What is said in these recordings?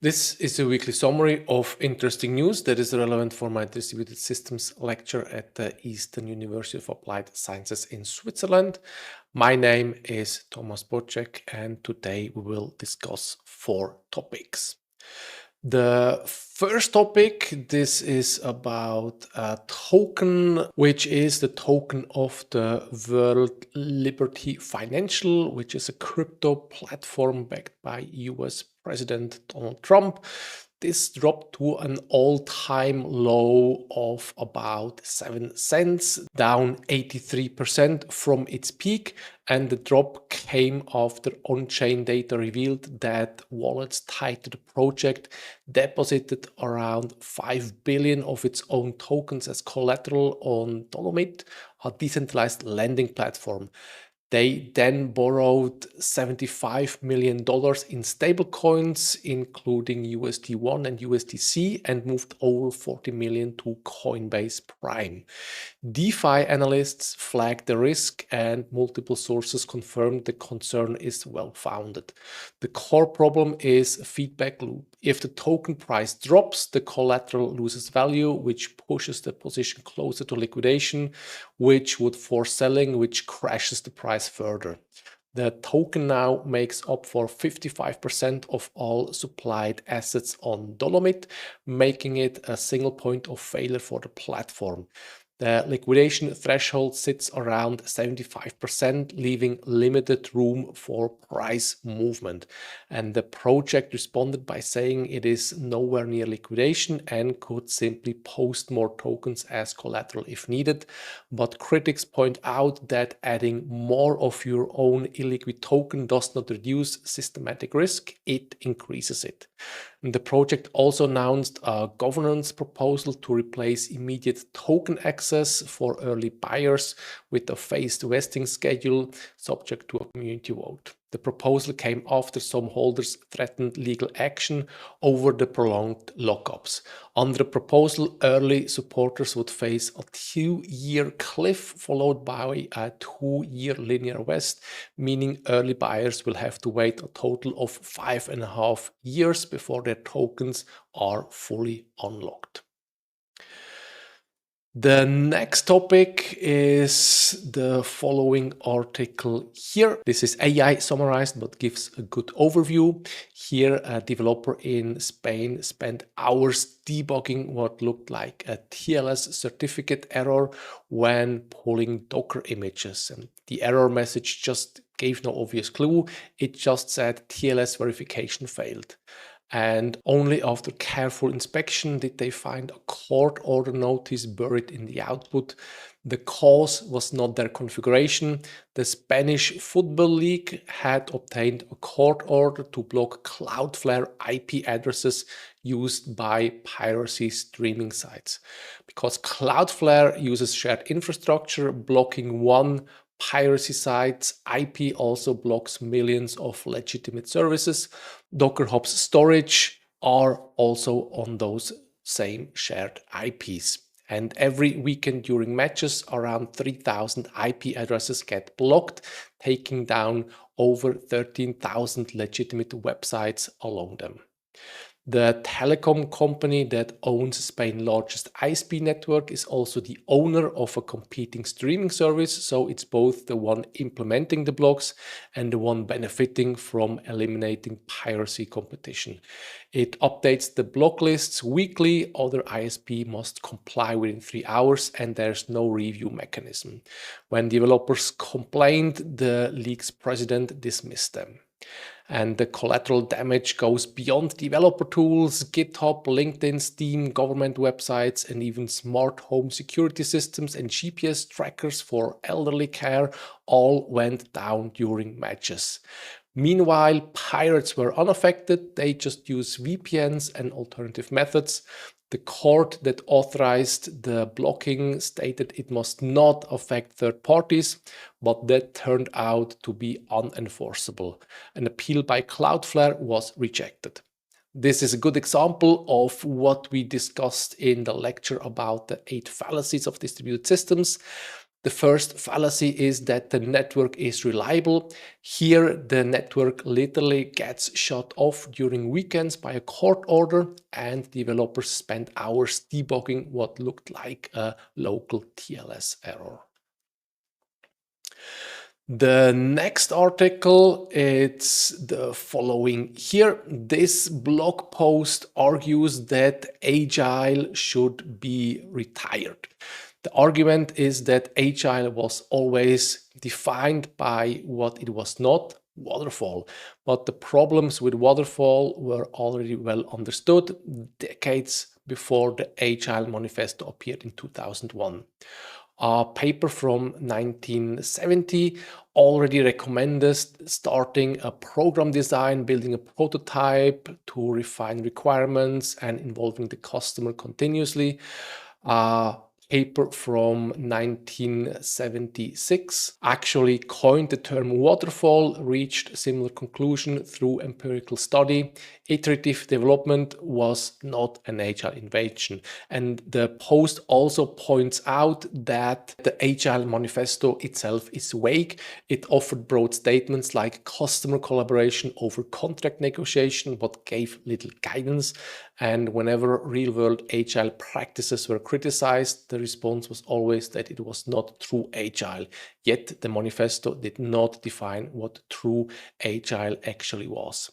This is a weekly summary of interesting news that is relevant for my distributed systems lecture at the Eastern University of Applied Sciences in Switzerland. My name is Thomas Bocek, and today we will discuss 4 topics. The first topic, this is about a token, which is the token of the World Liberty Financial, which is a crypto platform backed by US President Donald Trump. This dropped to an all-time low of about 7 cents, down 83% from its peak. And the drop came after on-chain data revealed that wallets tied to the project deposited around 5 billion of its own tokens as collateral on Dolomit, a decentralized lending platform. They then borrowed $75 million in stablecoins, including USD1 and USDC, and moved over 40 million to Coinbase Prime. DeFi analysts flagged the risk, and multiple sources confirmed the concern is well-founded. The core problem is a feedback loop. If the token price drops, the collateral loses value, which pushes the position closer to liquidation, which would force selling, which crashes the price further. The token now makes up for 55% of all supplied assets on Dolomit, making it a single point of failure for the platform. The liquidation threshold sits around 75%, leaving limited room for price movement. And the project responded by saying it is nowhere near liquidation and could simply post more tokens as collateral if needed. But critics point out that adding more of your own illiquid token does not reduce systematic risk, it increases it. And the project also announced a governance proposal to replace immediate token access for early buyers with a phased vesting schedule subject to a community vote. The proposal came after some holders threatened legal action over the prolonged lockups. Under the proposal, early supporters would face a 2-year cliff followed by a 2-year linear vest, meaning early buyers will have to wait a total of 5.5 years before their tokens are fully unlocked. The next topic is the following article here. This is AI summarized, but gives a good overview. Here, a developer in Spain spent hours debugging what looked like a TLS certificate error when pulling Docker images. And the error message just gave no obvious clue. It just said TLS verification failed. And only after careful inspection did they find a court order notice buried in the output. The cause was not their configuration. The Spanish Football League had obtained a court order to block Cloudflare IP addresses used by piracy streaming sites. Because Cloudflare uses shared infrastructure, blocking one piracy site's IP also blocks millions of legitimate services. Docker Hub's storage are also on those same shared IPs. And every weekend during matches, around 3,000 IP addresses get blocked, taking down over 13,000 legitimate websites along them. The telecom company that owns Spain's largest ISP network is also the owner of a competing streaming service, so it's both the one implementing the blocks and the one benefiting from eliminating piracy competition. It updates the block lists weekly, other ISP must comply within 3 hours, and there's no review mechanism. When developers complained, the league's president dismissed them. And the collateral damage goes beyond developer tools. GitHub, LinkedIn, Steam, government websites, and even smart home security systems and GPS trackers for elderly care all went down during matches. Meanwhile, pirates were unaffected. They just use VPNs and alternative methods. The court that authorized the blocking stated it must not affect third parties, but that turned out to be unenforceable. An appeal by Cloudflare was rejected. This is a good example of what we discussed in the lecture about the 8 fallacies of distributed systems. The first fallacy is that the network is reliable. Here, the network literally gets shut off during weekends by a court order, and developers spent hours debugging what looked like a local TLS error. The next article, it's the following here. This blog post argues that Agile should be retired. The argument is that Agile was always defined by what it was not, waterfall. But the problems with waterfall were already well understood decades before the Agile Manifesto appeared in 2001. A paper from 1970 already recommended starting a program design, building a prototype to refine requirements and involving the customer continuously. A paper from 1976 actually coined the term waterfall, reached a similar conclusion through empirical study. Iterative development was not an Agile invention. And the post also points out that the Agile Manifesto itself is vague. It offered broad statements like customer collaboration over contract negotiation, but gave little guidance. And whenever real-world Agile practices were criticized, the response was always that it was not true Agile. Yet the manifesto did not define what true Agile actually was.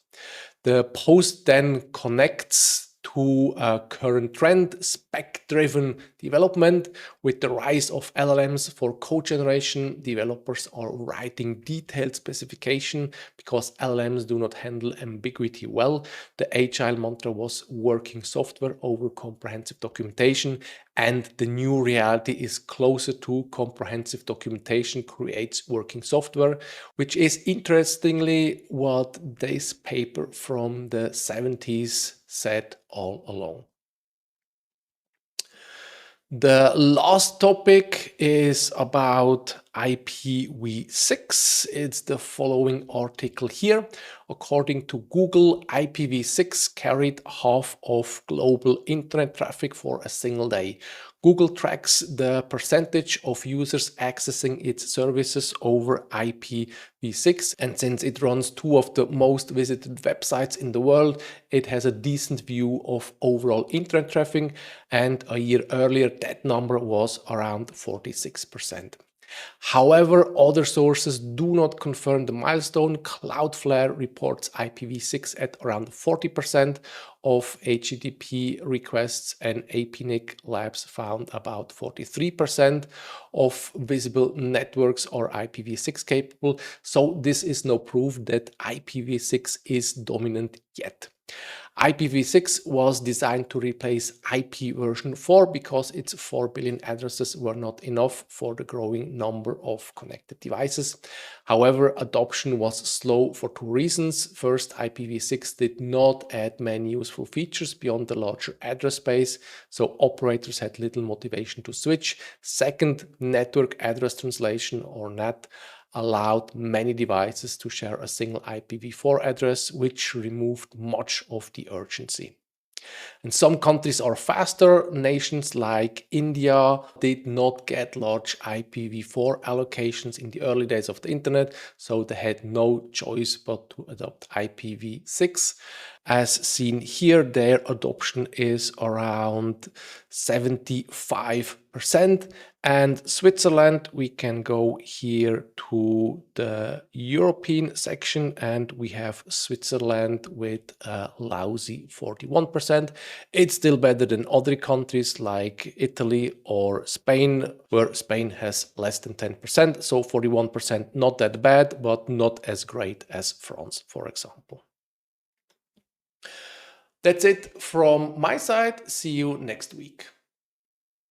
The post then connects to a current trend, spec-driven development. With the rise of LLMs for code generation, developers are writing detailed specification because LLMs do not handle ambiguity well. The Agile mantra was working software over comprehensive documentation, and the new reality is closer to comprehensive documentation creates working software, which is interestingly what this paper from the 70s said all along. The last topic is about IPv6. It's the following article here. According to Google, IPv6 carried half of global internet traffic for a single day. Google tracks the percentage of users accessing its services over IPv6, and since it runs two of the most visited websites in the world, it has a decent view of overall internet traffic, and a year earlier that number was around 46%. However, other sources do not confirm the milestone. Cloudflare reports IPv6 at around 40% of HTTP requests, and APNIC Labs found about 43% of visible networks are IPv6 capable. So this is no proof that IPv6 is dominant yet. IPv6 was designed to replace IP version 4 because its 4 billion addresses were not enough for the growing number of connected devices. However, adoption was slow for two reasons. First, IPv6 did not add many useful features beyond the larger address space, so operators had little motivation to switch. Second, network address translation, or NAT, allowed many devices to share a single IPv4 address, which removed much of the urgency. And some countries are faster. Nations like India did not get large IPv4 allocations in the early days of the internet, so they had no choice but to adopt IPv6. As seen here, their adoption is around 75%. And Switzerland, we can go here to the European section, and we have Switzerland with a lousy 41%. It's still better than other countries like Italy or Spain, where Spain has less than 10%. So 41%, not that bad, but not as great as France, for example. That's it from my side. See you next week.